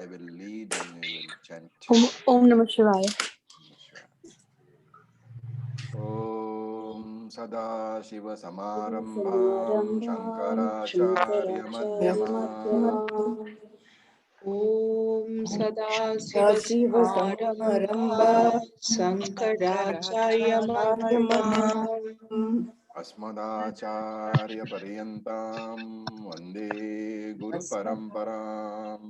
I will lead and you will chant. Om Namah Shivaya. Om Sadashiva Samarambham Shankaracharya Madhyamam Om Sadashiva Samarambha Sankaracharya Madhyamam Asmadacharya Paryantam Vande Guru Paramparam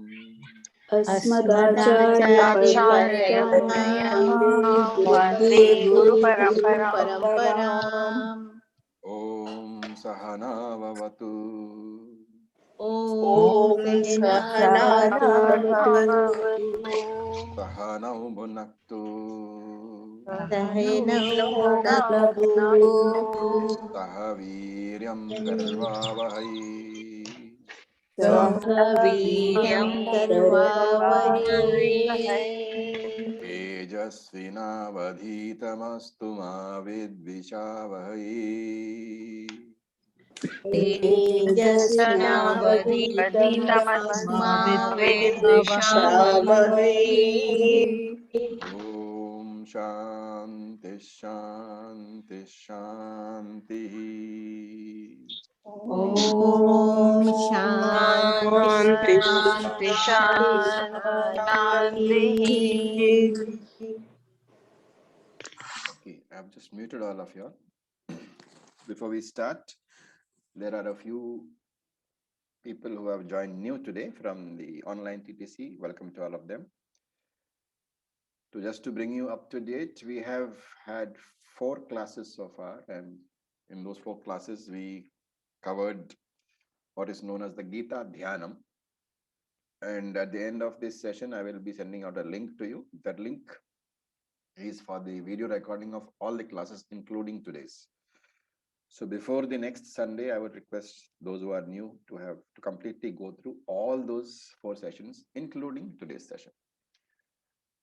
Asmadacharya Vande Guru Paramparam. Om Sahana Vavatu Om Sahana Bhavatu Sahanau Bhunaktu Sahinau Bhunaktu Sahaviryam Karvavahai Sahaviryam Karvavahai Tejasvinavadhitamastu ma vidvishavahai Tejasvinavadhitam Vidvishavahai Om Shanti Shanti Shanti Om Shanti Shanti Shanti. Okay, I've just muted all of you. Before we start, there are a few people who have joined new today from the online TTC. Welcome to all of them. Just to bring you up to date, we have had 4 classes so far, and in those 4 classes, we covered what is known as the Gita Dhyanam. And at the end of this session, I will be sending out a link to you. That link is for the video recording of all the classes, including today's. So before the next Sunday, I would request those who are new to completely go through all those 4 sessions, including today's session.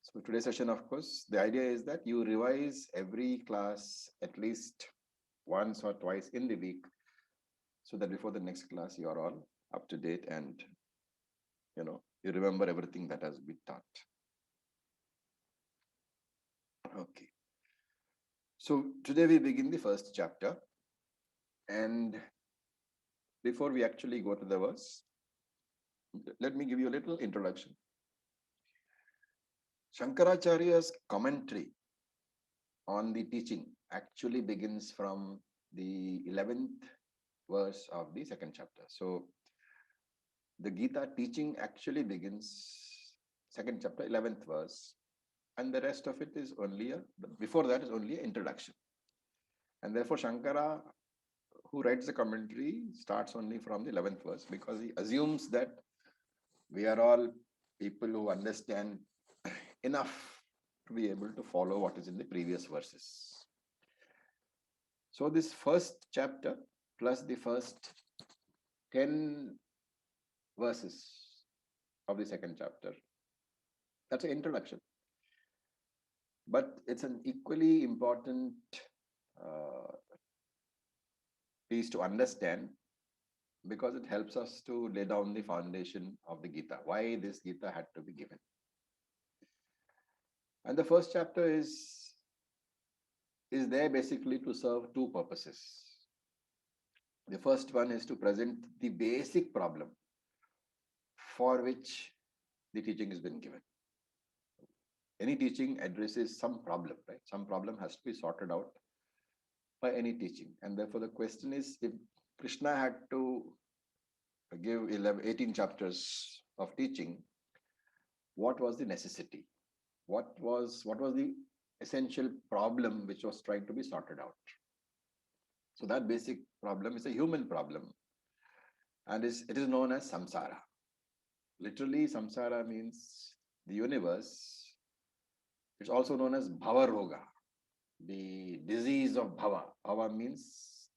So today's session, of course, the idea is that you revise every class at least once or twice in the week, so that before the next class, you are all up to date and you remember everything that has been taught. Okay. So today we begin the first chapter. And before we actually go to the verse, let me give you a little introduction. Shankaracharya's commentary on the teaching actually begins from the 11th verse of the second chapter. So the Gita teaching actually begins second chapter, 11th verse, and the rest of it is before that is only an introduction. And therefore Shankara, who writes the commentary, starts only from the 11th verse because he assumes that we are all people who understand enough to be able to follow what is in the previous verses. So this first chapter plus the first 10 verses of the second chapter, that's an introduction. But it's an equally important piece to understand because it helps us to lay down the foundation of the Gita, why this Gita had to be given. And the first chapter is there basically to serve 2 purposes. The first one is to present the basic problem for which the teaching has been given. Any teaching addresses some problem, right? Some problem has to be sorted out by any teaching. And therefore the question is, if Krishna had to give 18 chapters of teaching, what was the necessity? What was the essential problem which was trying to be sorted out? So that basic problem is a human problem, and it is known as samsara. Literally, samsara means the universe. It's also known as bhava roga, the disease of bhava. Bhava means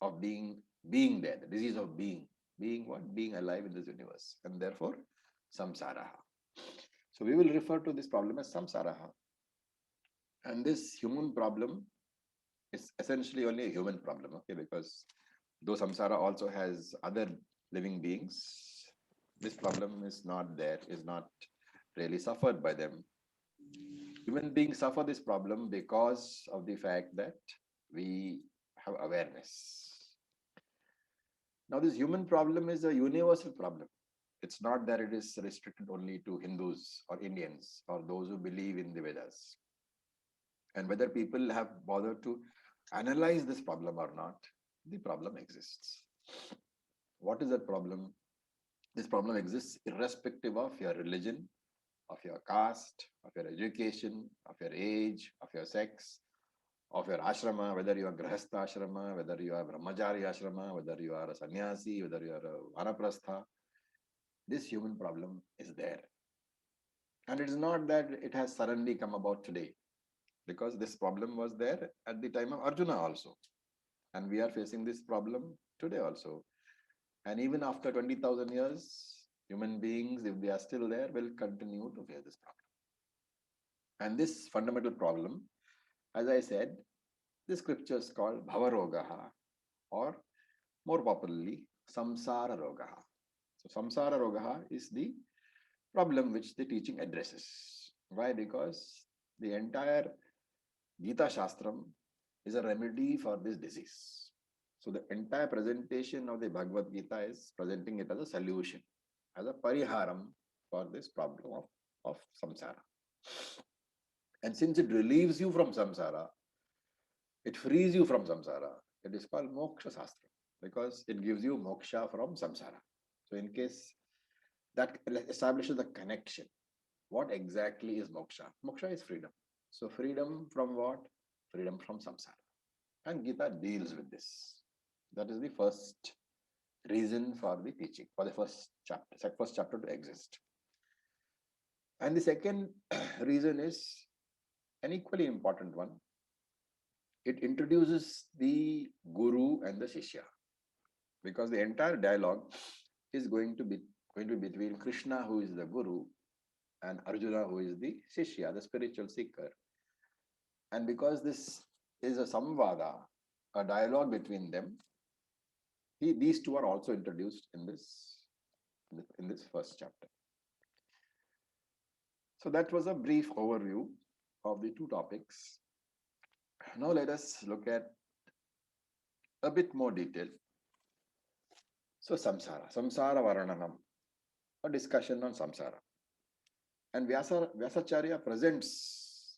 of being there, the disease of being what? Being alive in this universe, and therefore samsara. So we will refer to this problem as samsara. And this human problem is essentially only a human problem, okay? Because though samsara also has other living beings, this problem is not there, is not really suffered by them. Human beings suffer this problem because of the fact that we have awareness. Now, this human problem is a universal problem. It's not that it is restricted only to Hindus or Indians or those who believe in the Vedas. And whether people have bothered to analyze this problem or not, the problem exists. What is that problem? This problem exists irrespective of your religion, of your caste, of your education, of your age, of your sex, of your ashrama, whether you are grahastha ashrama, whether you are brahmachari ashrama, whether you are a sannyasi, whether you are a vanaprastha. This human problem is there. And it is not that it has suddenly come about today, because this problem was there at the time of Arjuna also. And we are facing this problem today also. And even after 20,000 years, human beings, if they are still there, will continue to face this problem. And this fundamental problem, as I said, the scriptures call Bhavarogaha, or more popularly, Samsara Rogaha. So Samsara Rogaha is the problem which the teaching addresses. Why? Because the entire Gita Shastram is a remedy for this disease. So the entire presentation of the Bhagavad Gita is presenting it as a solution, as a pariharam for this problem of samsara. And since it relieves you from samsara, it frees you from samsara, it is called Moksha Shastra, because it gives you moksha from samsara. So in case that establishes the connection, what exactly is moksha? Moksha is freedom. So freedom from what? Freedom from samsara. And Gita deals with this. That is the first reason for the teaching, for the first chapter to exist. And the second reason is an equally important one. It introduces the guru and the shishya, because the entire dialogue is going to be between Krishna, who is the guru, and Arjuna, who is the shishya, the spiritual seeker. And because this is a samvada, a dialogue between them, these two are also introduced in this first chapter. So that was a brief overview of the two topics. Now let us look at a bit more detail. So samsara varananam, a discussion on samsara. And Vyasacharya presents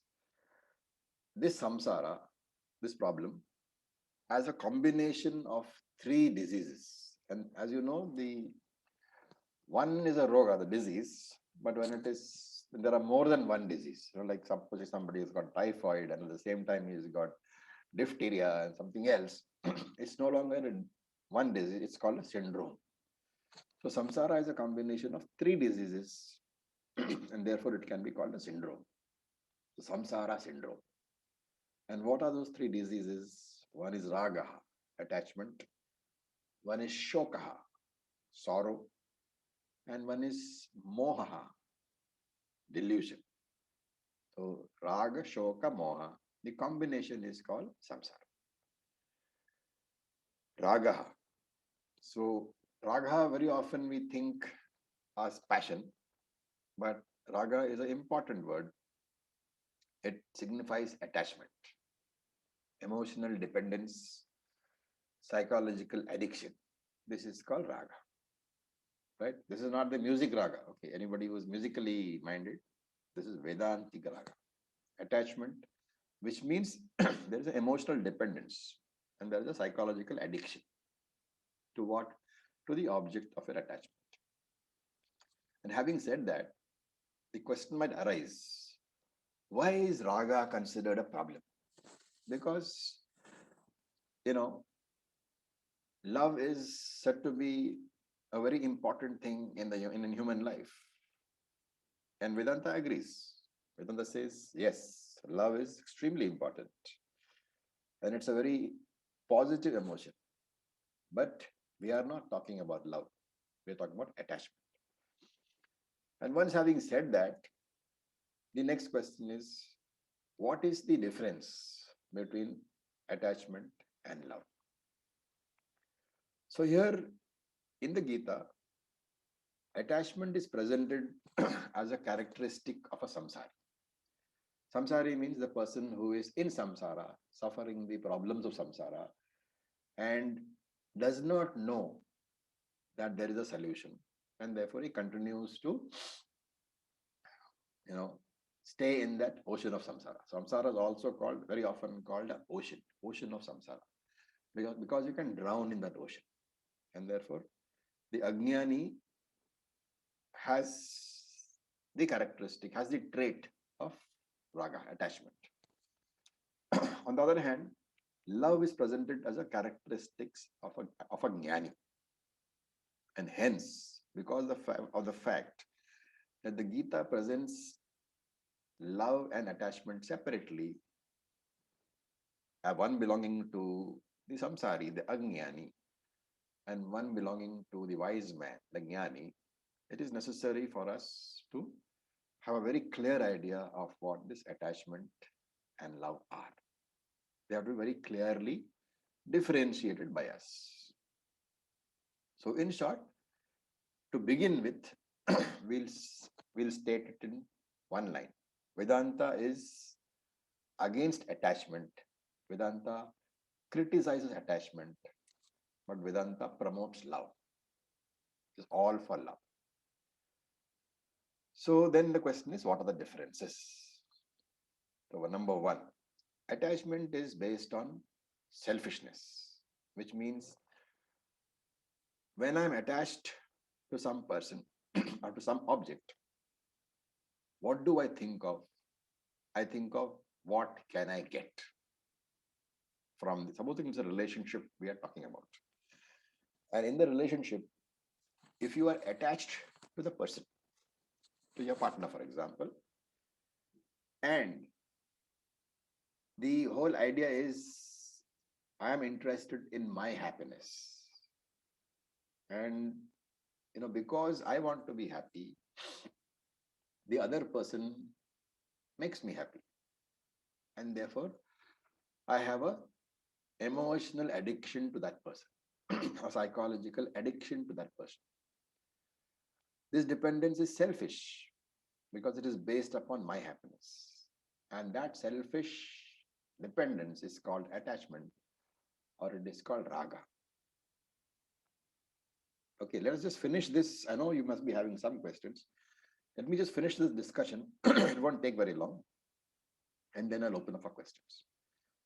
this samsara, this problem, as a combination of three diseases. And as you know, the one is a roga, the disease, but when there are more than one disease, like suppose somebody has got typhoid and at the same time he's got diphtheria and something else, it's no longer one disease, it's called a syndrome. So samsara is a combination of three diseases and therefore it can be called a syndrome. So samsara syndrome. And what are those three diseases? One is raga, attachment. One is shokaha, sorrow. And one is moha, delusion. So raga, shoka, moha. The combination is called samsara. Raga. So raga, very often we think as passion, but raga is an important word. It signifies attachment, emotional dependence, psychological addiction. This is called raga. Right? This is not the music raga. Okay, anybody who is musically minded, this is Vedantika raga. Attachment, which means there is an emotional dependence and there is a psychological addiction to what? To the object of your attachment. And having said that, the question might arise, why is raga considered a problem? Because, love is said to be a very important thing in human life. And Vedanta agrees. Vedanta says, yes, love is extremely important. And it's a very positive emotion. But we are not talking about love. We're talking about attachment. And once having said that, the next question is, what is the difference between attachment and love? So here in the Gita, Attachment is presented as a characteristic of a samsari. Samsari means the person who is in samsara, suffering the problems of samsara, and does not know that there is a solution, and therefore he continues to, you know, stay in that ocean of samsara. Samsara is also called, very often called an ocean of samsara, because you can drown in that ocean, and therefore the Ajnani has the characteristic, has the trait of raga, attachment. On the other hand, love is presented as a characteristics of a jnani. And hence, because of the fact that the Gita presents love and attachment separately, one belonging to the samsari, the ajnani, and one belonging to the wise man, the jnani, it is necessary for us to have a very clear idea of what this attachment and love are. They have to be very clearly differentiated by us. So, in short, to begin with, we'll state it in one line. Vedanta is against attachment. Vedanta criticizes attachment, but Vedanta promotes love. It's all for love. So then the question is, what are the differences? So number one, attachment is based on selfishness, which means when I'm attached to some person or to some object, what do I think of? I think of what can I get from this. Supposing it's a relationship we are talking about. And in the relationship, if you are attached to the person, to your partner, for example, and the whole idea is I am interested in my happiness. And because I want to be happy, the other person makes me happy. And therefore, I have a emotional addiction to that person, a psychological addiction to that person. This dependence is selfish because it is based upon my happiness. And that selfish dependence is called attachment, or it is called raga. Okay, let us just finish this. I know you must be having some questions. Let me just finish this discussion. It won't take very long. And then I'll open up for questions.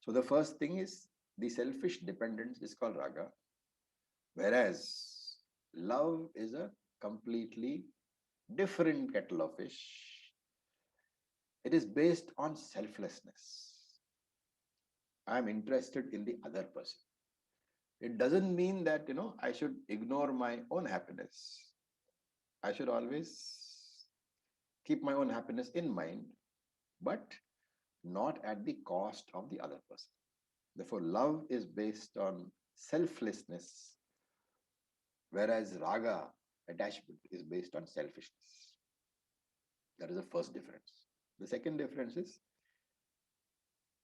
So the first thing is the selfish dependence is called raga, whereas love is a completely different kettle of fish. It is based on selflessness. I'm interested in the other person. It doesn't mean that, I should ignore my own happiness. I should always keep my own happiness in mind, but not at the cost of the other person. Therefore, love is based on selflessness, whereas raga, attachment, is based on selfishness. That is the first difference. The second difference is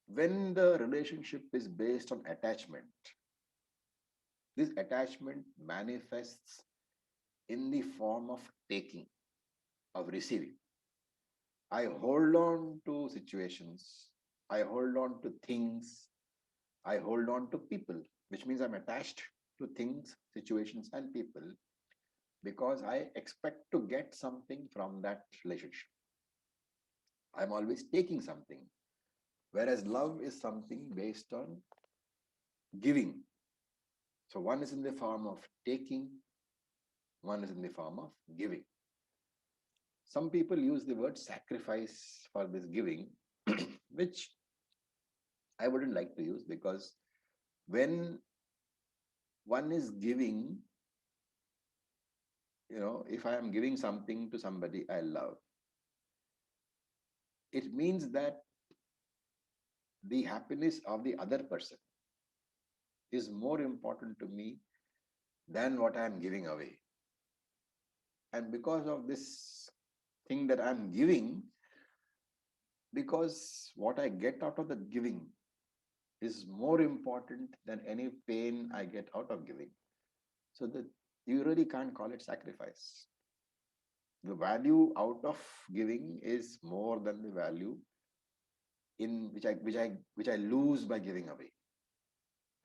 when the relationship is based on attachment, this attachment manifests in the form of taking, of receiving. I hold on to situations, I hold on to things, I hold on to people, which means I'm attached to things, situations, and people because I expect to get something from that relationship. I'm always taking something, whereas love is something based on giving. So one is in the form of taking, one is in the form of giving. Some people use the word sacrifice for this giving, which I wouldn't like to use, because when one is giving, if I am giving something to somebody I love, it means that the happiness of the other person is more important to me than what I am giving away. And because of this thing that I'm giving, because what I get out of the giving is more important than any pain I get out of giving. So that you really can't call it sacrifice. The value out of giving is more than the value in which I lose by giving away.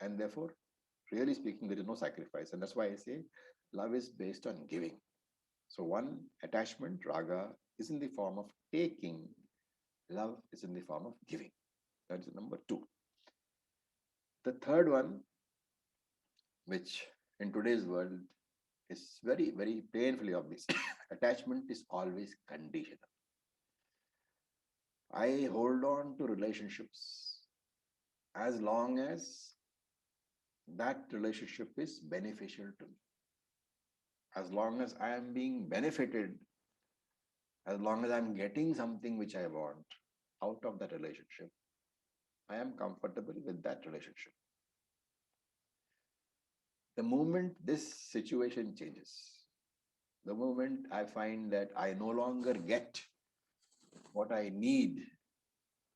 And therefore, really speaking, there is no sacrifice. And that's why I say love is based on giving. So one, attachment, raga, is in the form of taking. Love is in the form of giving. That is number two. The third one, which in today's world is very, very painfully obvious. Attachment is always conditional. I hold on to relationships as long as that relationship is beneficial to me. As long as I am being benefited, as long as I'm getting something which I want out of that relationship, I am comfortable with that relationship. The moment this situation changes, the moment I find that I no longer get what I need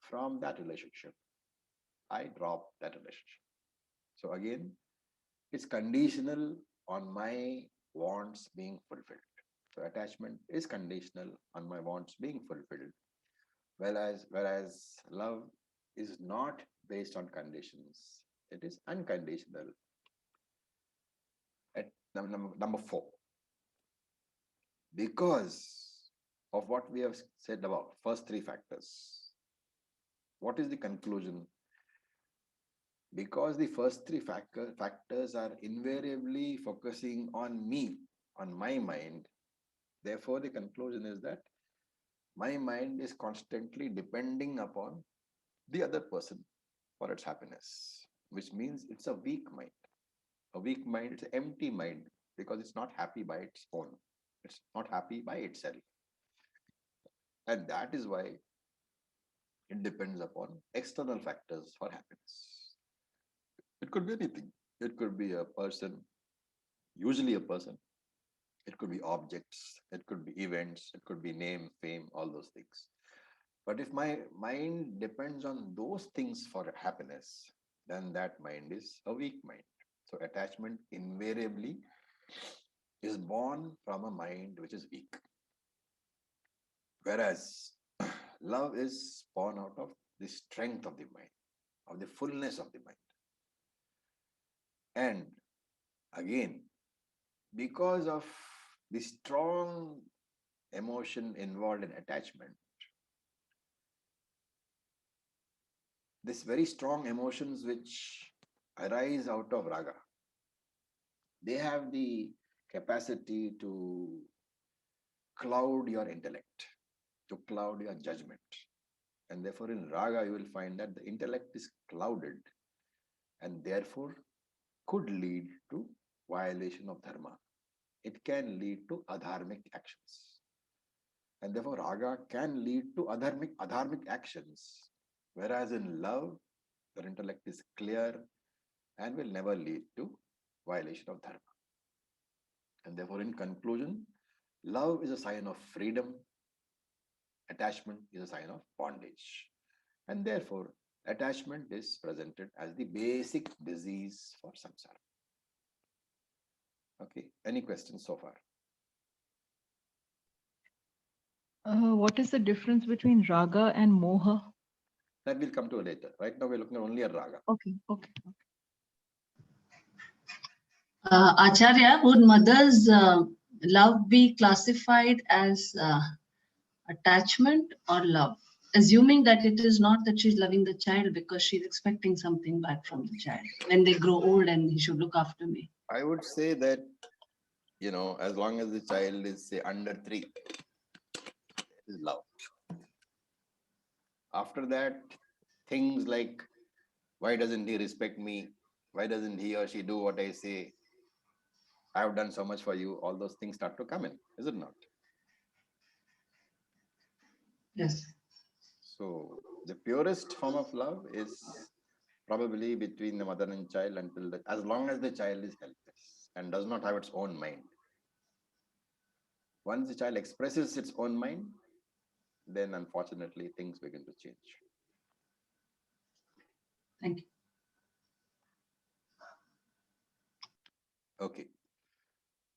from that relationship, I drop that relationship. So again, it's conditional on my wants being fulfilled. So attachment is conditional on my wants being fulfilled, whereas love is not based on conditions. It is unconditional. At number four, because of what we have said about first three factors, what is the conclusion? Because the first three factors are invariably focusing on me, on my mind, therefore the conclusion is that my mind is constantly depending upon the other person for its happiness, which means it's a weak mind. A weak mind, it's an empty mind because it's not happy by its own. It's not happy by itself. And that is why it depends upon external factors for happiness. It could be anything. It could be a person, usually a person. It could be objects. It could be events. It could be name, fame, all those things. But if my mind depends on those things for happiness, then that mind is a weak mind. So attachment invariably is born from a mind which is weak. Whereas love is born out of the strength of the mind, of the fullness of the mind. And again, because of the strong emotion involved in attachment, this very strong emotions which arise out of raga, they have the capacity to cloud your intellect, to cloud your judgment. And therefore, in raga, you will find that the intellect is clouded and therefore could lead to violation of dharma. It can lead to adharmic actions. And therefore, raga can lead to adharmic actions. Whereas in love, your intellect is clear and will never lead to violation of dharma. And therefore, in conclusion, love is a sign of freedom. Attachment is a sign of bondage. And therefore, attachment is presented as the basic disease for samsara. Okay, any questions so far? What is the difference between raga and moha? That will come to later. Right now, we're looking only at raga. Okay, okay. Acharya, would mother's love be classified as attachment or love? Assuming that it is not that she's loving the child because she's expecting something back from the child when they grow old and he should look after me. I would say that, as long as the child is, say, under 3, is love. After that, things like, why doesn't he respect me? Why doesn't he or she do what I say? I have done so much for you. All those things start to come in, is it not? Yes. So the purest form of love is probably between the mother and child as long as the child is helpless and does not have its own mind. Once the child expresses its own mind, then unfortunately things begin to change. Thank you. Okay.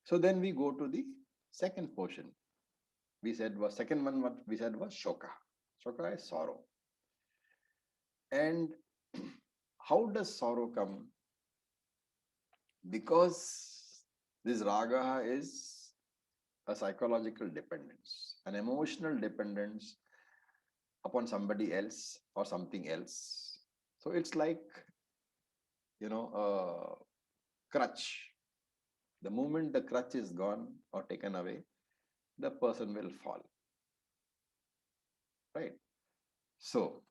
So then we go to the second portion. we said was second one, what we said was shoka. Shoka is sorrow. And how does sorrow come? Because this raga is a psychological dependence, an emotional dependence upon somebody else or something else. So it's like, a crutch. The moment the crutch is gone or taken away, the person will fall. Right? So,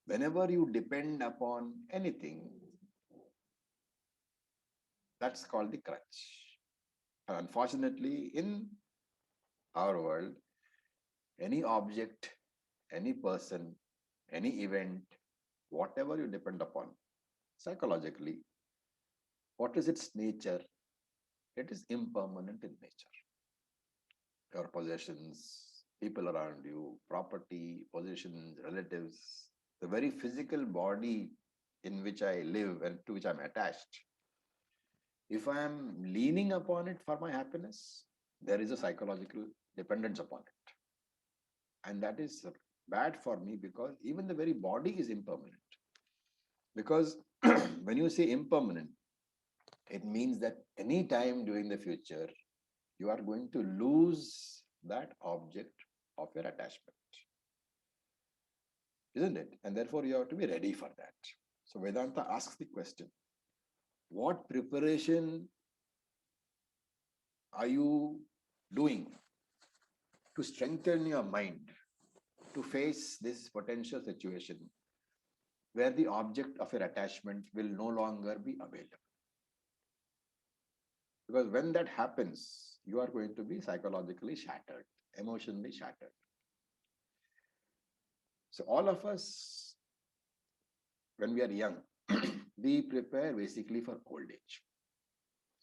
whenever you depend upon anything, that's called the crutch. And unfortunately, in our world, any object, any person, any event, whatever you depend upon, psychologically, what is its nature? It is impermanent in nature. Your possessions, people around you, property, possessions, relatives, the very physical body in which I live and to which I'm attached. If I am leaning upon it for my happiness, there is a psychological dependence upon it. And that is bad for me because even the very body is impermanent. Because when you say impermanent, it means that any time during the future, you are going to lose that object of your attachment. Isn't it? And therefore, you have to be ready for that. So, Vedanta asks the question, what preparation are you doing to strengthen your mind to face this potential situation where the object of your attachment will no longer be available? Because when that happens, you are going to be psychologically shattered, emotionally shattered. So all of us, when we are young, we prepare basically for old age.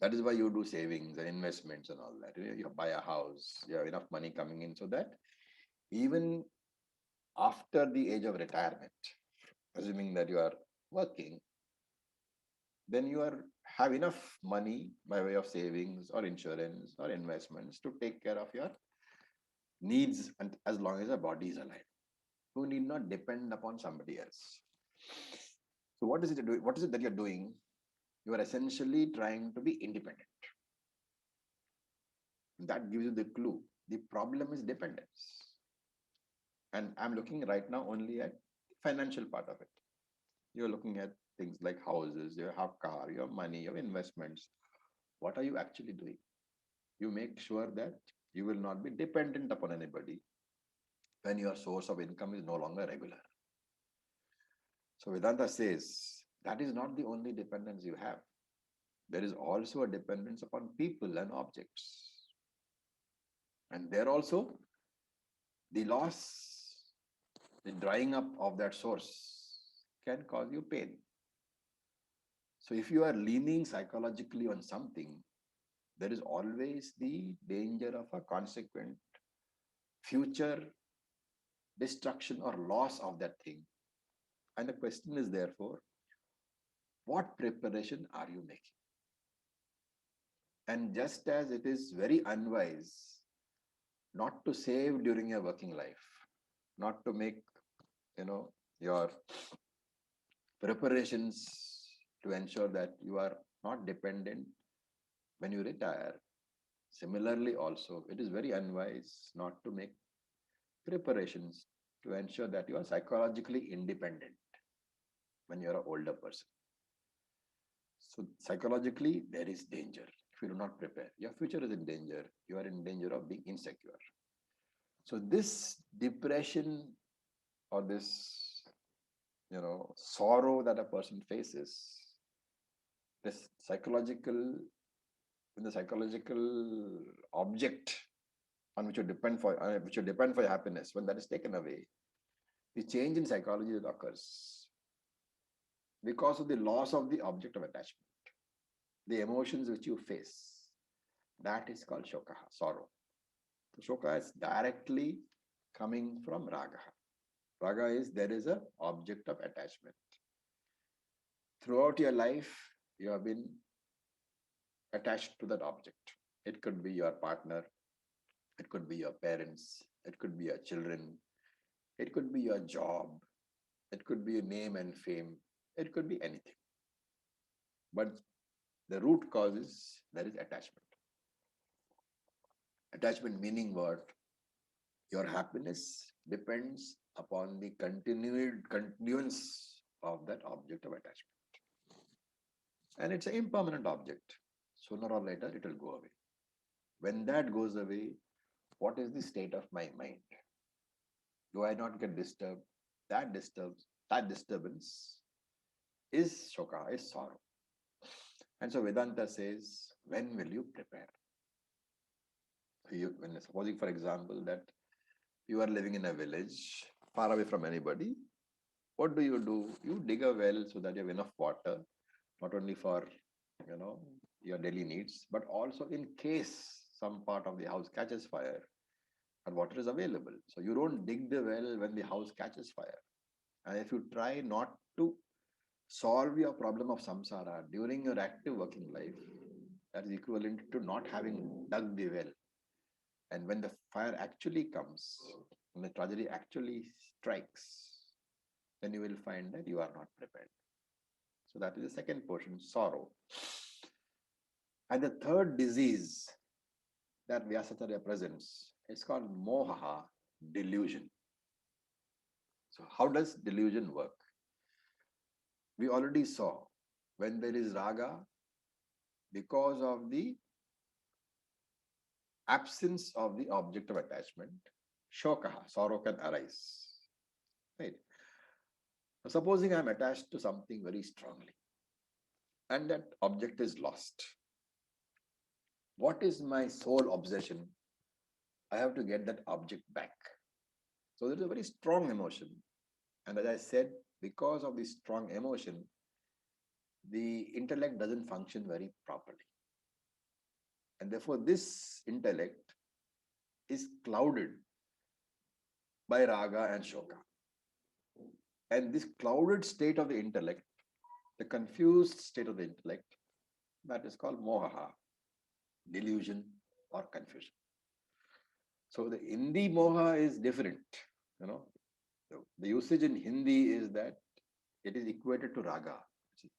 That is why you do savings and investments and all that. You buy a house, you have enough money coming in so that even after the age of retirement, assuming that you are working, then you have enough money by way of savings or insurance or investments to take care of your needs and as long as your body is alive. You need not depend upon somebody else. So what is it that you're doing? You are essentially trying to be independent. That gives you the clue. The problem is dependence. And I'm looking right now only at the financial part of it. You're looking at things like houses, you have car, you have money, you have investments. What are you actually doing? You make sure that you will not be dependent upon anybody when your source of income is no longer regular. So Vedanta says that is not the only dependence you have. There is also a dependence upon people and objects. And there also, the loss, the drying up of that source can cause you pain. So if you are leaning psychologically on something, there is always the danger of a consequent future destruction or loss of that thing. And the question is therefore, what preparation are you making? And just as it is very unwise not to save during your working life, not to make, your preparations to ensure that you are not dependent when you retire. Similarly, also, it is very unwise not to make preparations to ensure that you are psychologically independent when you're an older person. So psychologically, there is danger if you do not prepare. Your future is in danger. You are in danger of being insecure. So this depression or this, sorrow that a person faces, this psychological, when the psychological object on which you depend for your happiness, when that is taken away, the change in psychology that occurs because of the loss of the object of attachment, the emotions which you face, that is called shoka, sorrow. So shoka is directly coming from raga. Raga is there is an object of attachment. Throughout your life, you have been attached to that object. It could be your partner, It could be your parents, it could be your children, it could be your job, it could be your name and fame, it could be anything. But the root cause is there is attachment. Attachment meaning what? Your happiness depends upon the continuance of that object of attachment. And it's an impermanent object. Sooner or later, it will go away. When that goes away, what is the state of my mind? Do I not get disturbed? That disturbance is shoka, is sorrow. And so Vedanta says, when will you prepare? When supposing, for example, that you are living in a village far away from anybody, what do? You dig a well so that you have enough water, not only for your daily needs, but also in case some part of the house catches fire and water is available. So you don't dig the well when the house catches fire. And if you try not to solve your problem of samsara during your active working life, that is equivalent to not having dug the well. And when the fire actually comes, when the tragedy actually strikes, then you will find that you are not prepared. So that is the second portion, sorrow. And the third disease that Vyasacharya presents is called moha, delusion. So how does delusion work? We already saw when there is raga, because of the absence of the object of attachment, shokaha, sorrow can arise. Right? Now, supposing I am attached to something very strongly and that object is lost. What is my sole obsession? I have to get that object back. So there is a very strong emotion. And as I said, because of this strong emotion, the intellect doesn't function very properly. And therefore, this intellect is clouded by raga and shoka. And this clouded state of the intellect, the confused state of the intellect, that is called moha, delusion or confusion. So the Hindi moha is different. The usage in Hindi is that it is equated to raga,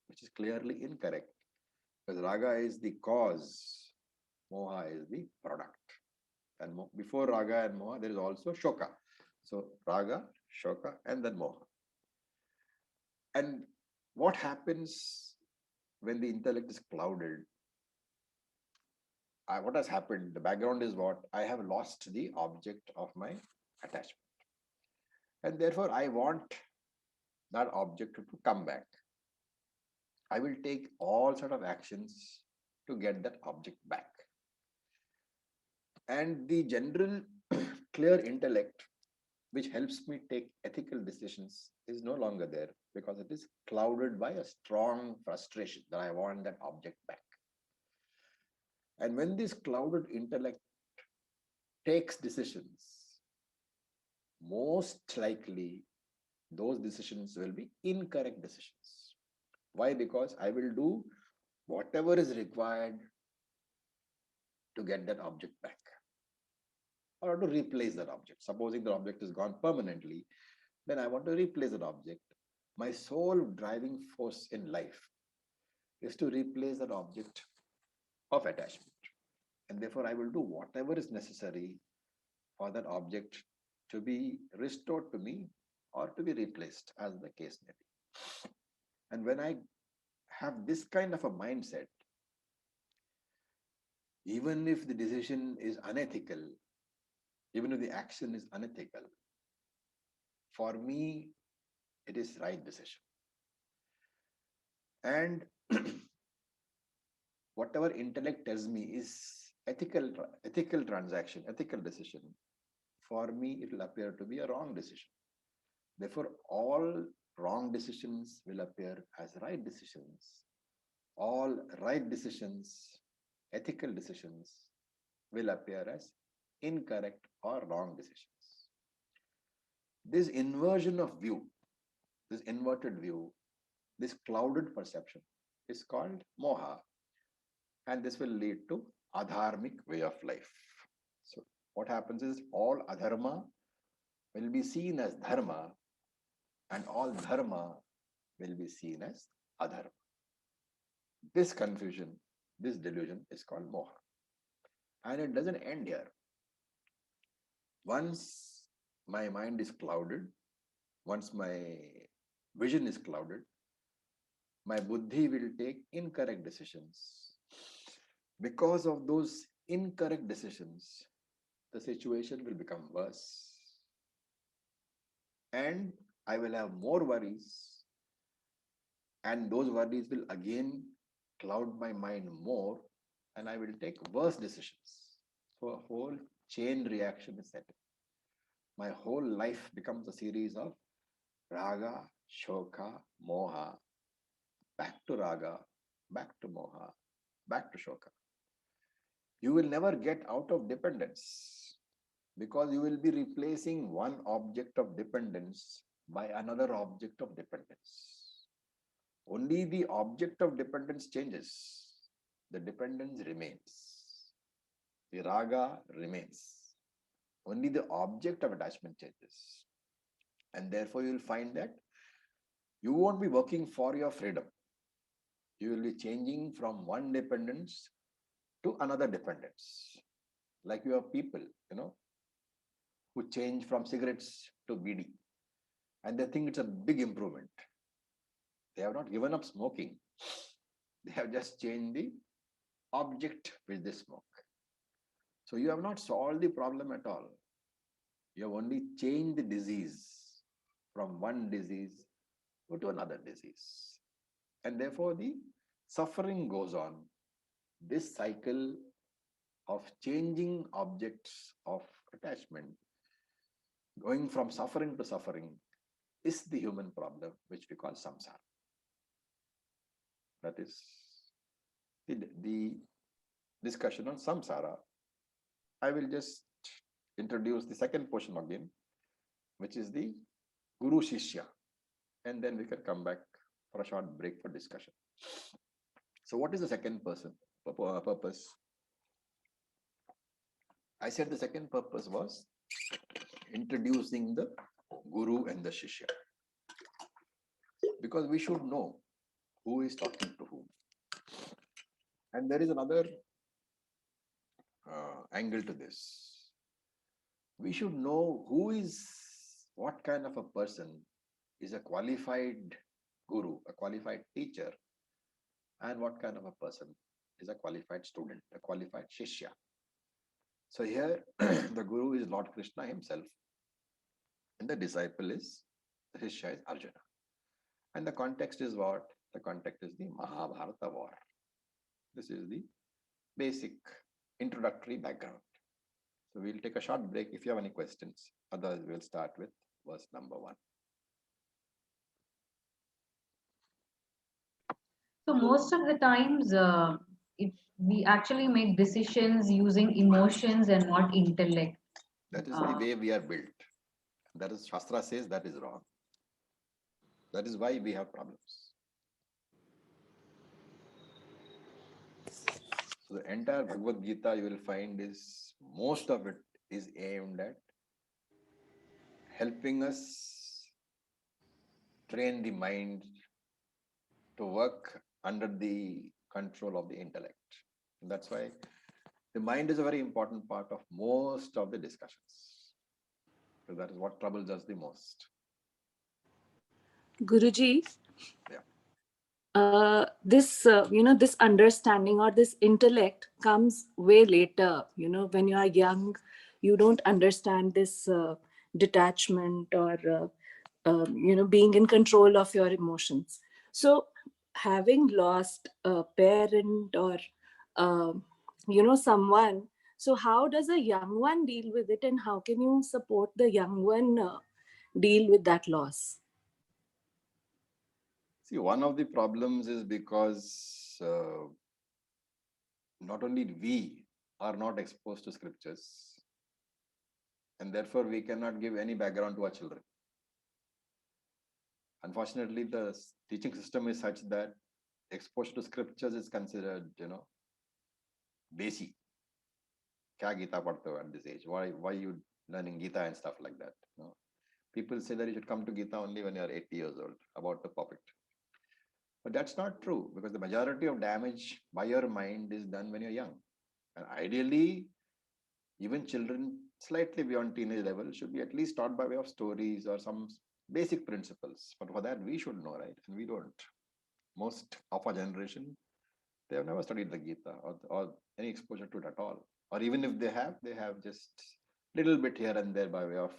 which is clearly incorrect. Because raga is the cause, moha is the product. And before raga and moha, there is also shoka. So raga, shoka, and then moha. And what happens when the intellect is clouded? What has happened? The background is what? I have lost the object of my attachment. And therefore, I want that object to come back. I will take all sort of actions to get that object back. And the general clear intellect, which helps me take ethical decisions, is no longer there because it is clouded by a strong frustration that I want that object back. And when this clouded intellect takes decisions, most likely those decisions will be incorrect decisions. Why? Because I will do whatever is required to get that object back or to replace that object. Supposing the object is gone permanently, then I want to replace that object. My sole driving force in life is to replace that object of attachment. And therefore, I will do whatever is necessary for that object to be restored to me or to be replaced, as the case may be. And when I have this kind of a mindset, even if the decision is unethical, even if the action is unethical, for me, it is right decision. And whatever intellect tells me is ethical transaction, ethical decision, for me, it will appear to be a wrong decision. Therefore, all wrong decisions will appear as right decisions. All right decisions, ethical decisions, will appear as incorrect or wrong decisions. This inversion of view, this inverted view, this clouded perception is called moha, and this will lead to adharmic way of life. So what happens is all adharma will be seen as dharma and all dharma will be seen as adharma. This confusion, this delusion is called moha. And it doesn't end here. Once my mind is clouded, once my vision is clouded, my buddhi will take incorrect decisions. Because of those incorrect decisions, the situation will become worse. And I will have more worries. And those worries will again cloud my mind more. And I will take worse decisions. So a whole chain reaction is set. My whole life becomes a series of raga, shoka, moha, back to raga, back to moha, back to shoka. You will never get out of dependence because you will be replacing one object of dependence by another object of dependence. Only the object of dependence changes. The dependence remains. The raga remains. Only the object of attachment changes. And therefore, you will find that you won't be working for your freedom. You will be changing from one dependence to another dependence. Like you have people, who change from cigarettes to BD. And they think it's a big improvement. They have not given up smoking. They have just changed the object which they smoke. So you have not solved the problem at all. You have only changed the disease from one disease to another disease. And therefore the suffering goes on. This cycle of changing objects of attachment, going from suffering to suffering, is the human problem, which we call samsara. That is the discussion on samsara. I will just introduce the second portion again, which is the Guru Shishya. And then we can come back for a short break for discussion. So what is the second purpose? I said the second purpose was introducing the Guru and the Shishya. Because we should know who is talking to whom. And there is another angle to this. We should know what kind of a person is a qualified guru, a qualified teacher, and what kind of a person is a qualified student, a qualified shishya. So here, the guru is Lord Krishna himself, and the disciple is, the shishya is Arjuna. And the context is what? The context is the Mahabharata war. This is the basic introductory background. So we'll take a short break if you have any questions. Otherwise, we'll start with verse number 1. So most of the times, we actually make decisions using emotions and not intellect. That is the way we are built. That is, Shastra says that is wrong. That is why we have problems. So the entire Bhagavad Gita you will find is, most of it is aimed at helping us train the mind to work under the control of the intellect. And that's why the mind is a very important part of most of the discussions. So that is what troubles us the most. Guruji, Yeah. this understanding or this intellect comes way later. When you are young, you don't understand this detachment or, being in control of your emotions. So having lost a parent or, someone, so how does a young one deal with it, and how can you support the young one deal with that loss? See, one of the problems is because not only we are not exposed to scriptures, and therefore we cannot give any background to our children. Unfortunately, the teaching system is such that exposure to scriptures is considered, basic. Kya Gita padhte ho at this age? Why you learning Gita and stuff like that? No? People say that you should come to Gita only when you are 80 years old, about to pop it. But that's not true, because the majority of damage by your mind is done when you're young. And ideally, even children slightly beyond teenage level should be at least taught by way of stories or some basic principles. But for that, we should know, right? And we don't. Most of our generation, they have never studied the Gita or any exposure to it at all. Or even if they have just little bit here and there by way of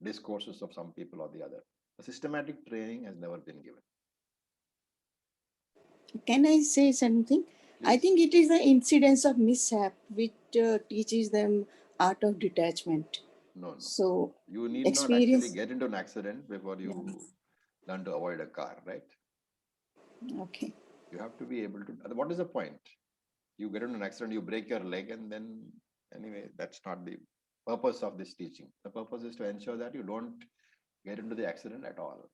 discourses of some people or the other. The systematic training has never been given. Can I say something? I Please. think it is the incidence of mishap which teaches them art of detachment. No. So You need not actually experience. get into an accident before you learn to avoid a car, right? Okay. You have to be able to. What is the point? You get into an accident, you break your leg, and then anyway, that's not the purpose of this teaching. The purpose is to ensure that you don't get into the accident at all.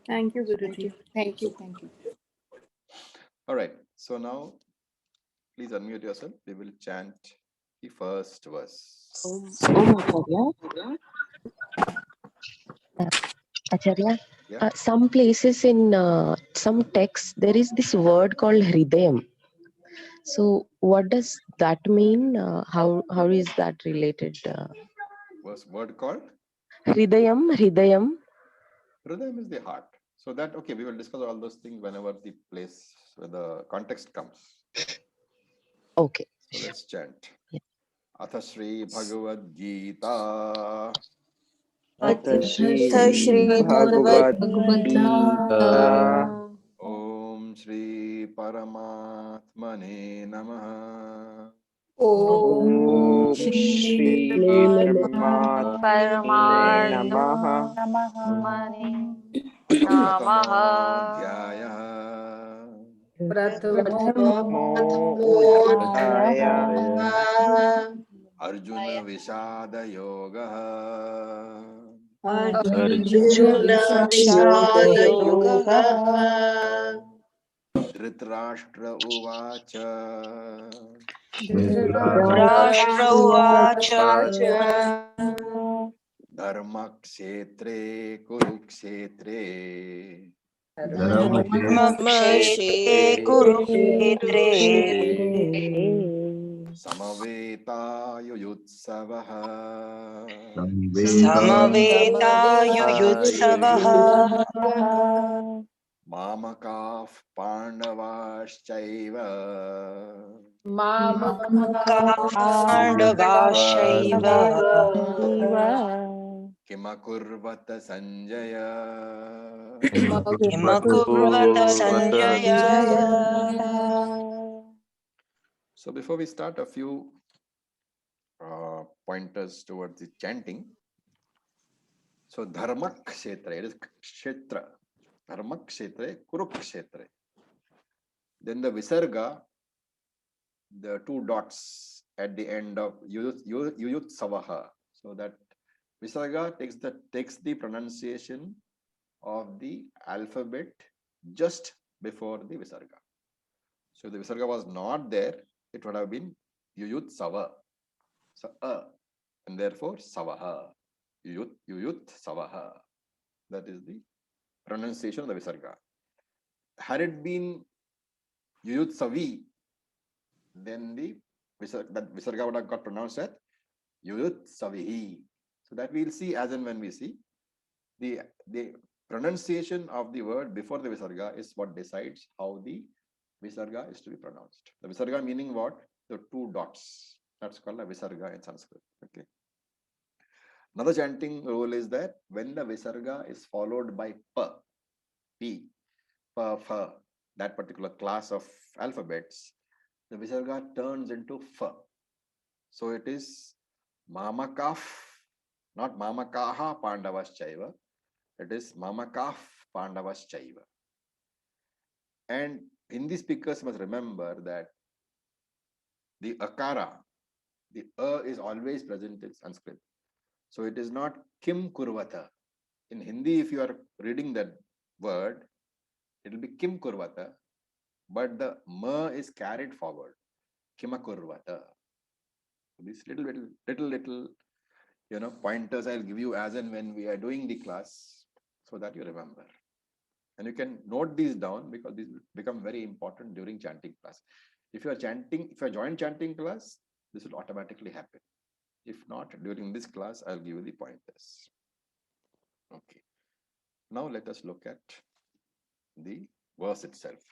Thank you, Thank Guruji. you. Thank you. Thank you. All right. So now, please unmute yourself. We will chant the first verse. Acharya, Yeah. some places in some texts there is this word called hridayam. So what does that mean? How is that related? Word called? Hridayam. Hridayam is the heart. So that, okay, we will discuss all those things whenever the place, where the context comes. Okay. So let's chant. Yeah. Atha Shri Bhagavad Gita. अथ Shri Bhagavad Gita Om Shri Paramatmane Namaha. ॐ श्री परमात्मने नमः Prathamadhyaya. प्रथमोऽध्याय Arjuna Vishada Yoga. Arjuna Vishada Yoga. Dhritarashtra Uvacha. Dhritarashtra Uvacha. Dharmakshetre Kurukshetre. Dharmakshetre Kurukshetre. Samaveta Yuyutsavaha. Samaveta Yuyutsavaha. Mamakaf Pandavaschaiva. Pandavashaiva. Kimakurvata Sanjaya. Kimakurvata Sanjaya. So before we start, a few pointers towards the chanting. So Dharmakshetra, it is Kshetra. Dharmakshetra, Kurukshetra. Then the Visarga, the two dots at the end of Yuyutsavaha. So that Visarga takes the pronunciation of the alphabet just before the Visarga. So if the Visarga was not there, it would have been Yuyutsava. So and therefore Savaha. Yuyutsavaha. That is the pronunciation of the Visarga. Had it been Yuyutsavi, then the Visarga would have got pronounced as Yuyutsavihi. So that we'll see as and when we see. The pronunciation of the word before the Visarga is what decides how the Visarga is to be pronounced. The Visarga meaning what? The two dots. That's called a Visarga in Sanskrit. Okay. Another chanting rule is that when the Visarga is followed by P, F, that particular class of alphabets, the Visarga turns into F. So it is Mamakaf, not Mamakaha Pandavaschaiva. It is Mamakaf Pandavaschaiva. And Hindi speakers must remember that the Akara, the is always present in Sanskrit. So it is not Kim Kurvata. In Hindi, if you are reading that word, it will be Kim Kurvata, but the Ma is carried forward. Kimakurvata. These little, pointers I'll give you as and when we are doing the class, so that you remember. And you can note these down because these will become very important during chanting class. If you join chanting class, this will automatically happen. If not, during this class, I'll give you the pointers. Okay. Now let us look at the verse itself.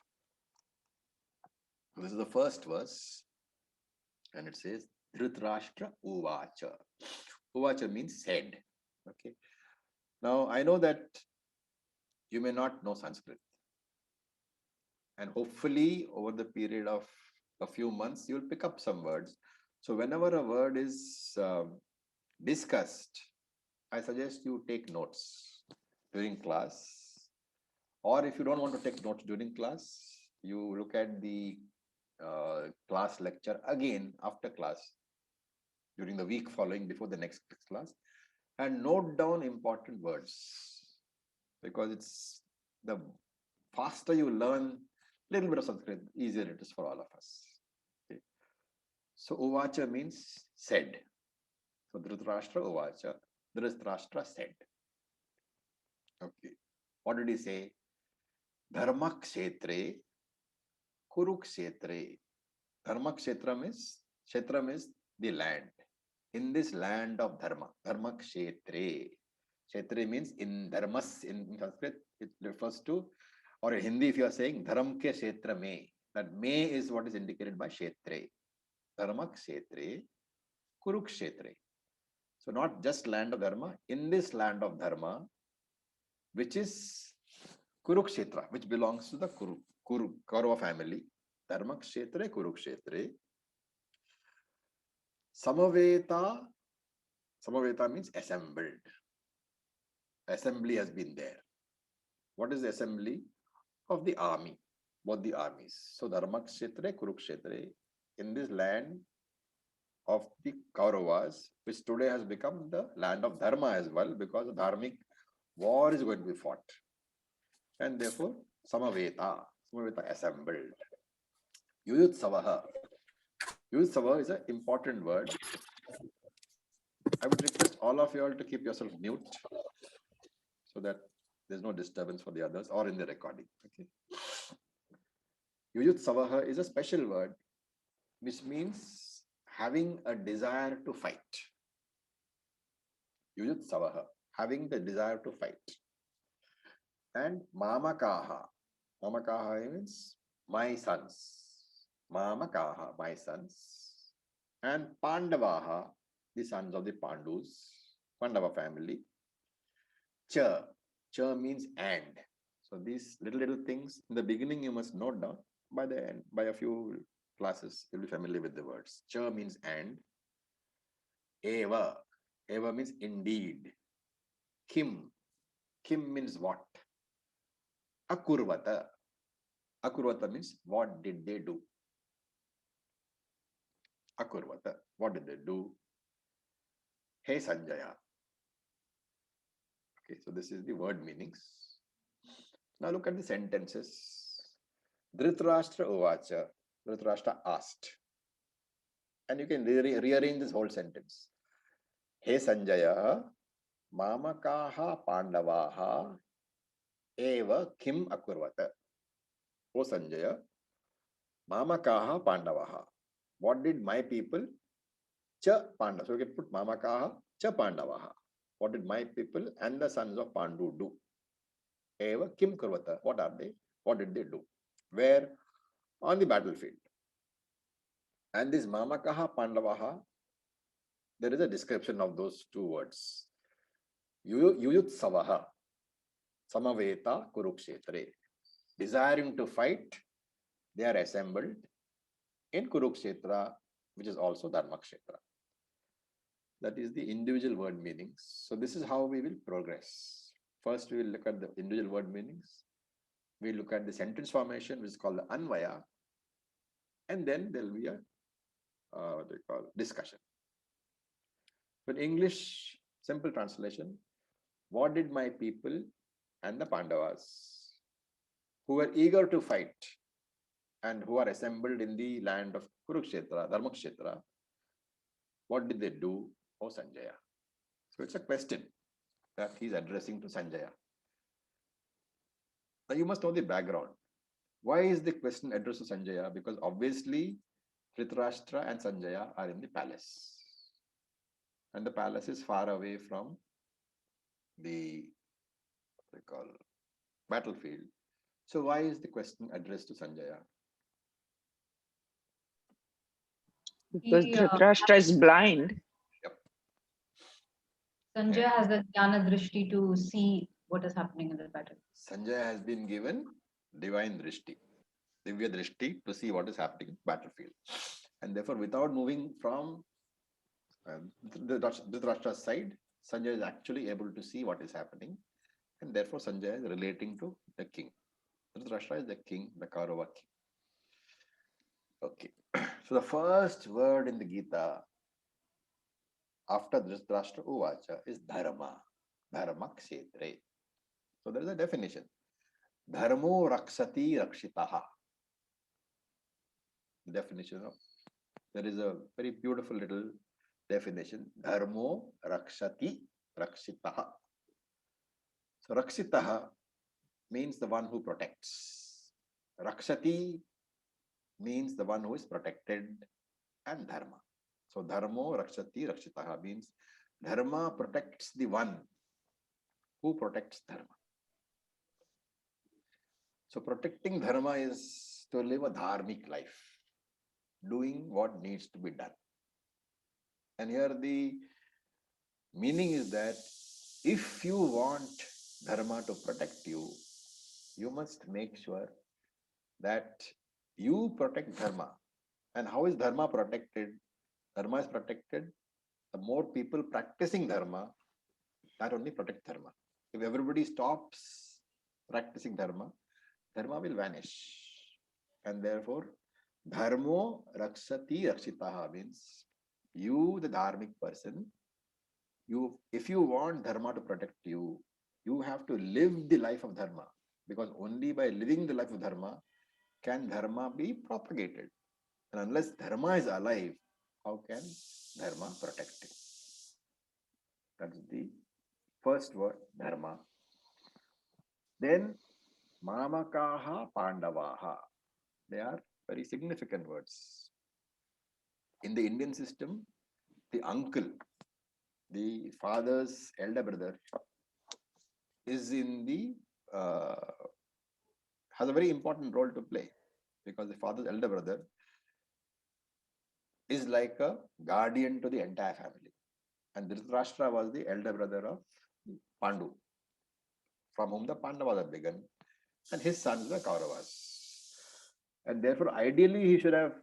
This is the first verse, and it says, Dhritarashtra Uvacha. Uvacha means said. Okay. Now I know that you may not know Sanskrit. And hopefully over the period of a few months, you'll pick up some words. So whenever a word is discussed, I suggest you take notes during class. Or if you don't want to take notes during class, you look at the class lecture again after class during the week following before the next class, and note down important words, because it's the faster you learn a little bit of Sanskrit, easier it is for all of us. Okay. So Uvacha means said. So Dhritarashtra Uvacha, Dhritarashtra said. Okay. What did he say? Dharma Kshetre Kurukshetre. Dharma Kshetra means the land. In this land of Dharma, Dharma Kshetre. Kshetre means in Dharmas, in Sanskrit, it refers to, or in Hindi, if you are saying Dharam ke Kshetra me, that me is what is indicated by Kshetre. Dharma Kshetre Kurukshetre. So not just land of Dharma, in this land of Dharma, which is Kurukshetra, which belongs to the Kaurava family. Dharma Kshetre Kurukshetre. Samaveta means assembled. Assembly has been there. What is the assembly? Of the army, both the armies. So Dharma Kshetre Kurukshetre, in this land of the Kauravas, which today has become the land of Dharma as well, because the Dharmic war is going to be fought. And therefore, Samaveta assembled. Yuyutsavaha. Yuyutsavaha is an important word. I would request all of you all to keep yourself mute so that there's no disturbance for the others or in the recording. Okay. Yuyutsavaha is a special word which means having a desire to fight. Yuyutsavaha, having the desire to fight. And Mamakaha. Mamakaha means my sons. Mamakaha, my sons. And Pandavaha, the sons of the Pandus, Pandava family. Cha. Cha means and. So these little things in the beginning you must note down. By the end, by a few classes, you'll be familiar with the words. Cha means and. Eva. Eva means indeed. Kim. Kim means what? Akurvata. Akurvata means what did they do? Akurvata. What did they do? Hey Sanjaya. Okay, so this is the word meanings. Now look at the sentences. Dhritarashtra Uvacha. Dhritarashtra asked. And you can rearrange this whole sentence. Hey Sanjaya, Mamakaha Pandavaha Eva Kim Akurvata. O Sanjaya, Mamakaha Pandavaha. What did my people? Cha Pandava. So we can put Mamakaha Cha Pandavaha. What did my people and the sons of Pandu do? Eva Kim Kurvata. What are they? What did they do? Where? On the battlefield. And this Mamakaha Pandavaha, there is a description of those two words. Yuyutsavaha, Samaveta Kurukshetre. Desiring to fight, they are assembled in Kurukshetra, which is also Dharmakshetra. That is the individual word meanings. So this is how we will progress. First, we will look at the individual word meanings. We look at the sentence formation, which is called the Anvaya. And then there will be a what they call discussion. But English, simple translation, what did my people and the Pandavas, who were eager to fight and who are assembled in the land of Kurukshetra, Dharmakshetra, What did they do, O Sanjaya? So it's a question that he's addressing to Sanjaya. Now you must know the background. Why is the question addressed to Sanjaya? Because obviously Dhritarashtra and Sanjaya are in the palace. And the palace is far away from the what they call battlefield. So why is the question addressed to Sanjaya? Because He, Dhritarashtra is blind. Sanjay has the jnana drishti to see what is happening in the battle. Sanjaya has been given divine drishti, divya drishti, to see what is happening in the battlefield. And therefore, without moving from the Dhritarashtra's side, Sanjaya is actually able to see what is happening. And therefore, Sanjaya is relating to the king. Dhritarashtra is the king, the Kaurava king. Okay. So the first word in the Gita after Dhritarashtra Uvacha is dharma. Dharma kshetre. So there is a definition. Dharmo raksati rakshitaha. Definition of, there is a very beautiful little definition. Dharmo rakshati rakshitaha. So rakshitaha means the one who protects. Rakshati means the one who is protected, and dharma. So dharmo rakshati rakshitaha means dharma protects the one who protects dharma. So protecting dharma is to live a dharmic life, doing what needs to be done. And here the meaning is that if you want dharma to protect you, you must make sure that you protect dharma. And how is dharma protected? Dharma is protected. The more people practicing dharma, that only protect dharma. If everybody stops practicing dharma, dharma will vanish. And therefore, dharmo rakshati rakshitaha means you, the dharmic person, if you want dharma to protect you, you have to live the life of dharma. Because only by living the life of dharma can dharma be propagated. And unless dharma is alive, how can dharma protect it? That's the first word, dharma. Then mamakaha pandavaha. They are very significant words. In the Indian system, the uncle, the father's elder brother, is in the has a very important role to play, because the father's elder brother is like a guardian to the entire family. And Dhritarashtra was the elder brother of Pandu, from whom the Pandavas have begun, and his sons the Kauravas. And therefore, ideally, he should have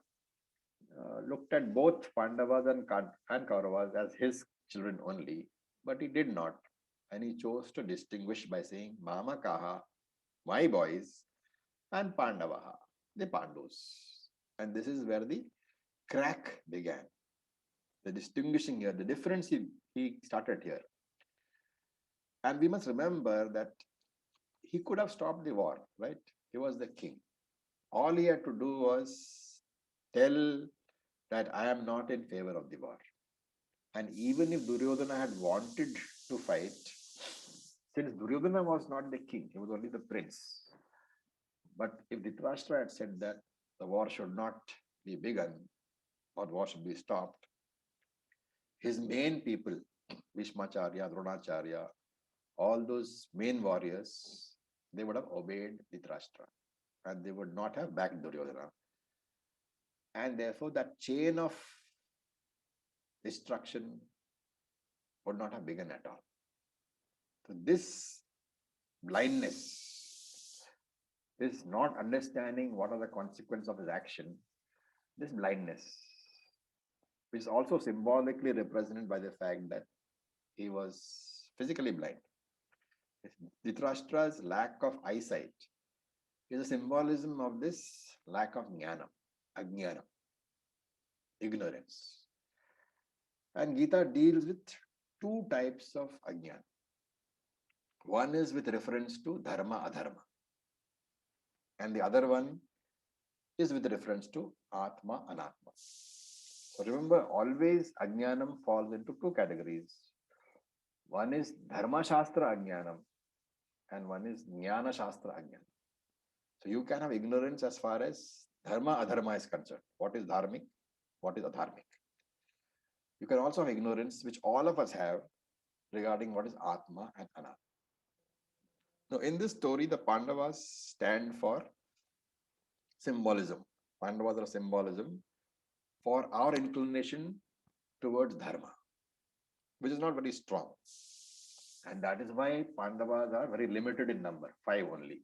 looked at both Pandavas and Kauravas as his children only, but he did not. And he chose to distinguish by saying Mamakaha, my boys, and Pandavaha, the Pandus. And this is where the crack began. The distinguishing here, the difference he started here. And we must remember that he could have stopped the war, right? He was the king. All he had to do was tell that I am not in favor of the war. And even if Duryodhana had wanted to fight, since Duryodhana was not the king, he was only the prince. But if Dhritarashtra had said that the war should not be begun, or war should be stopped, his main people, Bhishmacharya, Dronacharya, all those main warriors, they would have obeyed Dhritarashtra, and they would not have backed Duryodhana. And therefore, that chain of destruction would not have begun at all. So this blindness, this not understanding what are the consequences of his action, this blindness, which is also symbolically represented by the fact that he was physically blind. Dhritarashtra's lack of eyesight is a symbolism of this lack of jnana, ajnana, ignorance. And Gita deals with two types of ajnana. One is with reference to dharma, adharma. And the other one is with reference to atma, anatma. So remember, always Ajnanam falls into two categories. One is Dharma Shastra Ajnanam and one is Jnana Shastra Ajnanam. So you can have ignorance as far as Dharma Adharma is concerned. What is Dharmic? What is Adharmic? You can also have ignorance, which all of us have, regarding what is Atma and Anatma. Now, in this story, the Pandavas stand for symbolism. Pandavas are symbolism for our inclination towards Dharma, which is not very strong. And that is why Pandavas are very limited in number, 5 only.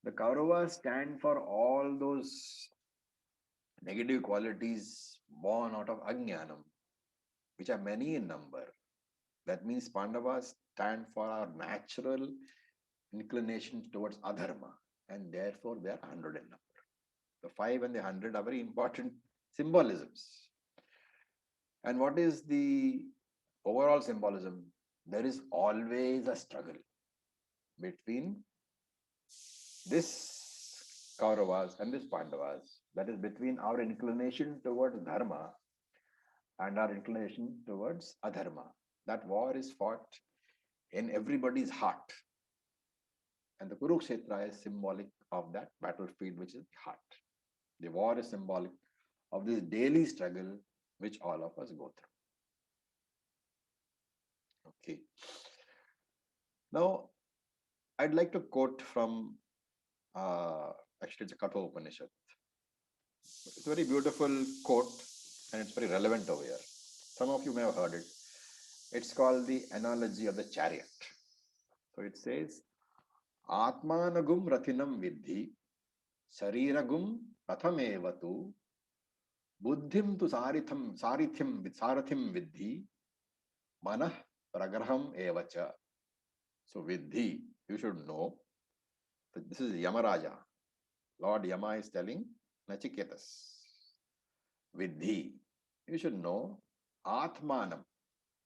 The Kauravas stand for all those negative qualities born out of Ajnanam, which are many in number. That means Pandavas stand for our natural inclination towards Adharma, and therefore they are 100 in number. The 5 and the 100 are very important symbolisms. And what is the overall symbolism? There is always a struggle between this Kauravas and this Pandavas. That is between our inclination towards Dharma and our inclination towards Adharma. That war is fought in everybody's heart. And the Kurukshetra is symbolic of that battlefield, which is the heart. The war is symbolic of this daily struggle which all of us go through. Okay. Now, I'd like to quote from, actually it's a Katha Upanishad. It's a very beautiful quote and it's very relevant over here. Some of you may have heard it. It's called the analogy of the chariot. So it says, Atmanagum rathinam vidhi, shariragum rathamevatu, buddhim tu sarithim vidhi, manah pragraham evacha. So vidhi, you should know that this is Yamaraja. Lord Yama is telling Nachiketas. Vidhi, you should know Atmanam.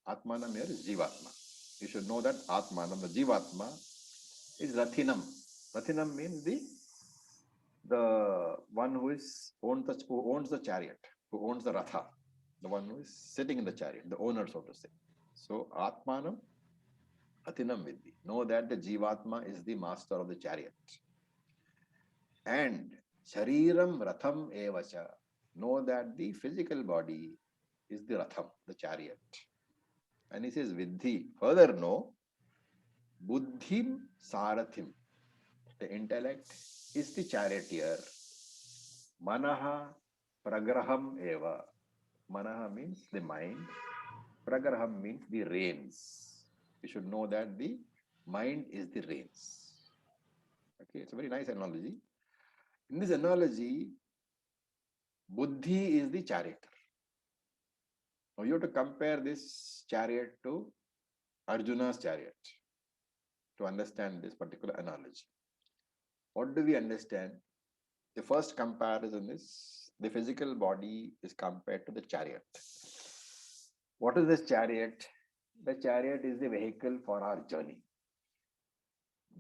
Atmanam here is Jivatma. You should know that Atmanam, the Jivatma, is Rathinam. Rathinam means the one who owns the chariot, who owns the Ratha, the one who is sitting in the chariot, the owner, so to say. So Atmanam, Rathinam Vidhi. Know that the Jivatma is the master of the chariot. And Shariram Ratham Evacha. Know that the physical body is the Ratham, the chariot. And he says Vidhi. Further know, Buddhim Sarathim. The intellect is the charioteer. Manaha Pragraham Eva. Manaha means the mind. Pragraham means the reins. You should know that the mind is the reins. Okay, it's a very nice analogy. In this analogy, Buddhi is the charioteer. Now you have to compare this chariot to Arjuna's chariot to understand this particular analogy. What do we understand? The first comparison is the physical body is compared to the chariot. What is this chariot? The chariot is the vehicle for our journey.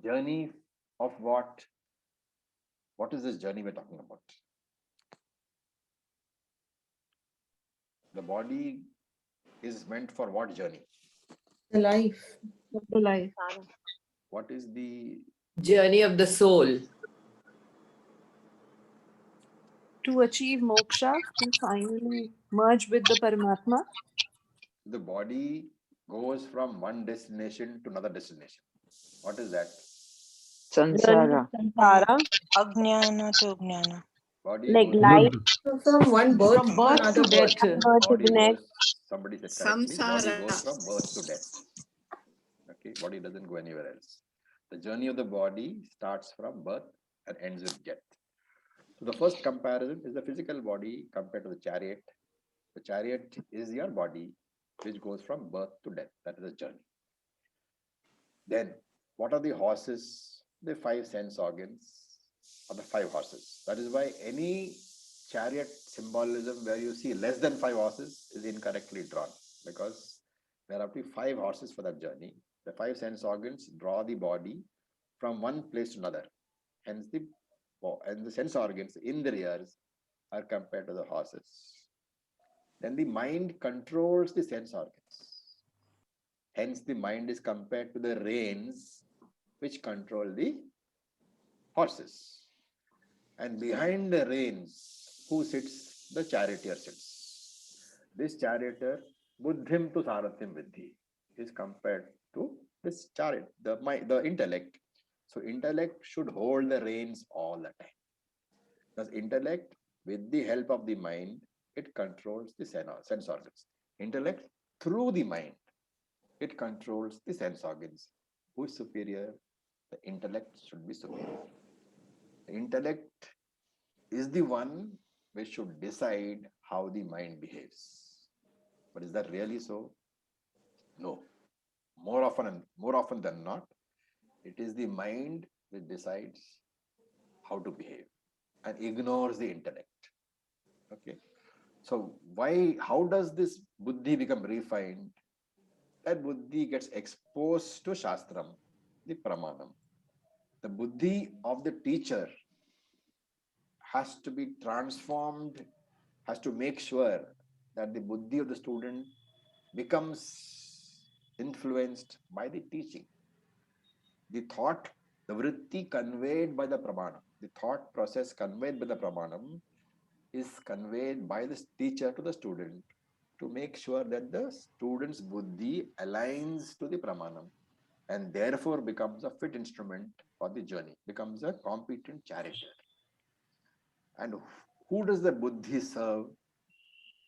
Journey of what? What is this journey we're talking about? The body is meant for what journey? The life. The life. What is the Journey of the soul. To achieve moksha, to finally merge with the Paramatma. the body goes from one destination to another destination? What is that? Sansara. Sansara, Ajnana to Jnana. Body Like goes life From one birth From to birth another to death. birth. birth to body the next. goes, somebody said correctly, body goes from birth to death. Okay, body doesn't go anywhere else. The journey of the body starts from birth and ends with death. So the first comparison is the physical body compared to the chariot. The chariot is your body, which goes from birth to death. That is a journey. Then, what are the horses? The 5 sense organs are the 5 horses. That is why any chariot symbolism where you see less than 5 horses is incorrectly drawn, because there are up to 5 horses for that journey. The 5 sense organs draw the body from one place to another. Hence, the sense organs in the ears are compared to the horses. then the mind controls the sense organs. Hence, the mind is compared to the reins which control the horses. And behind the reins, who sits? The charioteer sits. This charioteer, buddhim tu sarathim vidhi, is compared to this chariot, the intellect. So intellect should hold the reins all the time. Because intellect, with the help of the mind, it controls the sense organs. Intellect, through the mind, it controls the sense organs. Who is superior? The intellect should be superior. The intellect is the one which should decide how the mind behaves. But is that really so? No. More often than not, it is the mind which decides how to behave and ignores the intellect. Okay. So how does this buddhi become refined? That buddhi gets exposed to Shastram, the Pramanam. The buddhi of the teacher has to be transformed, has to make sure that the buddhi of the student becomes influenced by the teaching. The thought, the vritti conveyed by the Pramanam, the thought process conveyed by the Pramanam is conveyed by the teacher to the student to make sure that the student's buddhi aligns to the Pramanam and therefore becomes a fit instrument for the journey, becomes a competent charioteer. And who does the buddhi serve?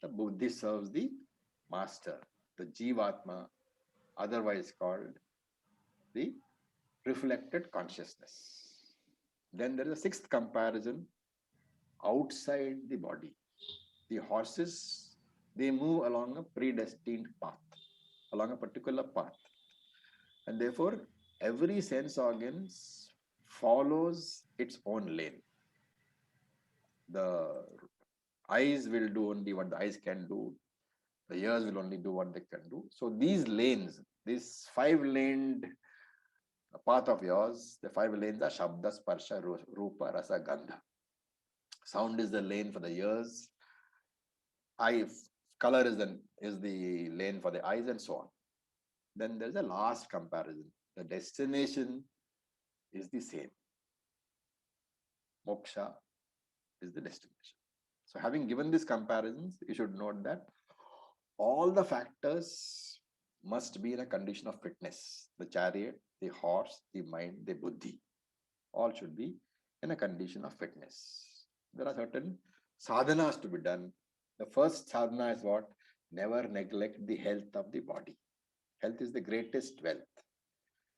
The buddhi serves the master, the Jivatma, otherwise called the reflected consciousness. Then there is a sixth comparison outside the body. The horses, they move along a predestined path, along a particular path. And therefore, every sense organ follows its own lane. The eyes will do only what the eyes can do. The ears will only do what they can do. So these lanes, this 5-laned path of yours, the 5 lanes are Shabda, Sparsha, Rupa, Rasa, Gandha. Sound is the lane for the ears. Color is the lane for the eyes, and so on. Then there's a last comparison. The destination is the same. Moksha is the destination. So having given these comparisons, you should note that all the factors must be in a condition of fitness. The chariot, the horse, the mind, the buddhi, all should be in a condition of fitness. There are certain sadhanas to be done. The first sadhana is what? Never neglect the health of the body. Health is the greatest wealth.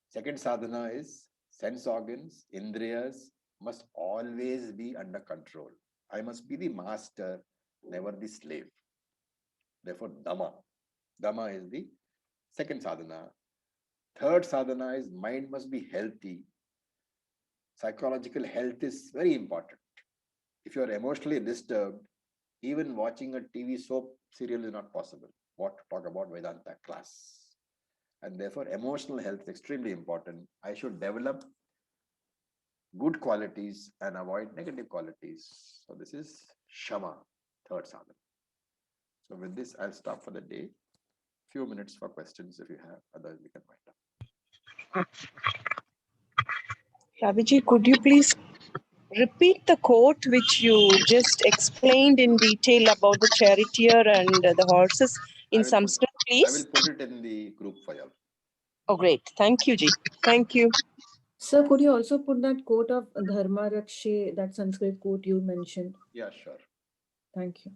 Second sadhana is sense organs, indriyas must always be under control. I must be the master, never the slave. Therefore, Dhamma. Dhamma is the second sadhana. Third sadhana is mind must be healthy. Psychological health is very important. If you are emotionally disturbed, even watching a TV soap serial is not possible. What to talk about Vedanta class? And therefore, emotional health is extremely important. I should develop good qualities and avoid negative qualities. So this is Shama, third sadhana. So with this, I'll stop for the day. Few minutes for questions if you have, otherwise we can wind up. Raviji, could you please repeat the quote which you just explained in detail about the charioteer and the horses in Sanskrit, please? I will put it in the group for you. Oh, great. Thank you, Ji. Thank you. Sir, could you also put that quote of Dharma Rakshe, that Sanskrit quote you mentioned? Yeah, sure. Thank you.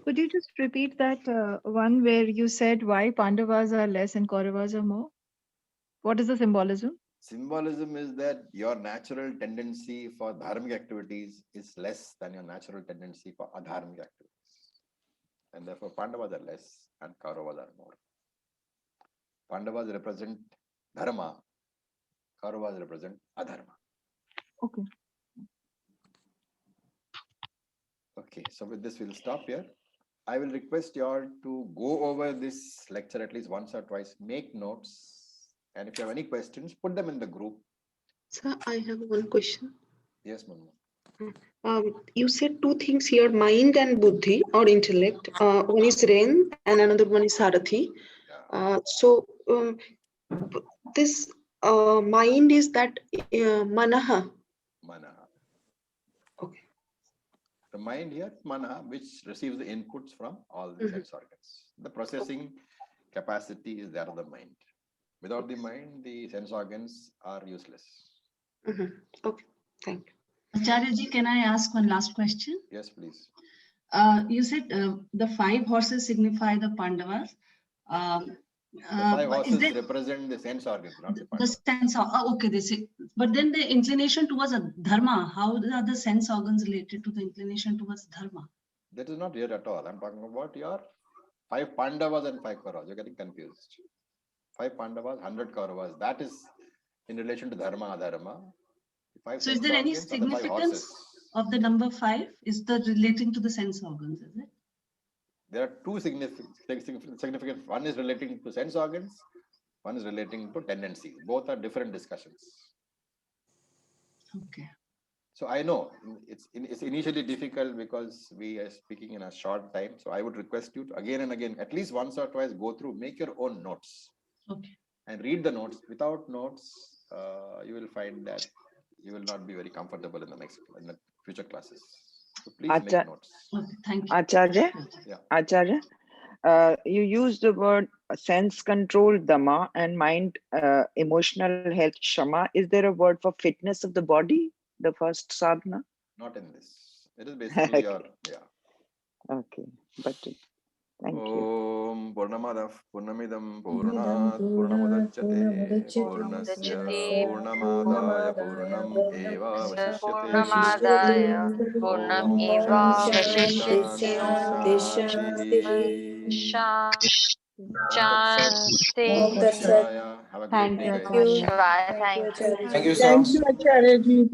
Could you just repeat that one where you said why Pandavas are less and Kauravas are more? What is the symbolism? Symbolism is that your natural tendency for dharmic activities is less than your natural tendency for adharmic activities. And therefore, Pandavas are less and Kauravas are more. Pandavas represent dharma, Kauravas represent adharma. Okay. Okay, so with this, we'll stop here. I will request you all to go over this lecture at least once or twice, make notes, and if you have any questions, put them in the group. Sir, I have one question. Yes, Manu. You said two things here, mind and buddhi or intellect. One is Ren and another one is Sarathi. This mind is that manaha. Manaha. Okay. The mind here, manaha, which receives the inputs from all the sense organs. The processing capacity is there of the mind. Without the mind, the sense organs are useless. Okay, thank you. Acharya ji, can I ask one last question? Yes, please. You said the 5 horses signify the Pandavas. The 5 horses represent the sense organs, not the Pandavas. The sense of, okay, they say, but then the inclination towards a dharma, how are the sense organs related to the inclination towards dharma? That is not here at all. I'm talking about your 5 Pandavas and 5 Kauravas. You're getting confused. 5 Pandavas, 100 Kauravas. That is in relation to dharma, adharma. So is there any significance of the number 5? Is that relating to the sense organs, is it? There are two significant. One is relating to sense organs. One is relating to tendencies. Both are different discussions. Okay. So I know it's initially difficult because we are speaking in a short time. So I would request you to again and again, at least once or twice, go through, make your own notes. Okay. And read the notes. Without notes, you will find that you will not be very comfortable in the future classes. So please make notes. Okay, thank you. Acharya? Yeah. Acharya? You used the word sense control, dhamma, and mind, emotional health, shama. Is there a word for fitness of the body, the first sadhana? Not in this. It is basically your, yeah. Okay, but thank you. Om Purnamadav Purnamidam Purnat Purnamudachyate Purnasya Purnamadaya Purnam Eva Purnamadaya Vashishyate Purnam Eva Vashishyate Shanti. Have a great day, guys. Shivaya. Thank you. Thank you, sir. Thank you, Acharya ji.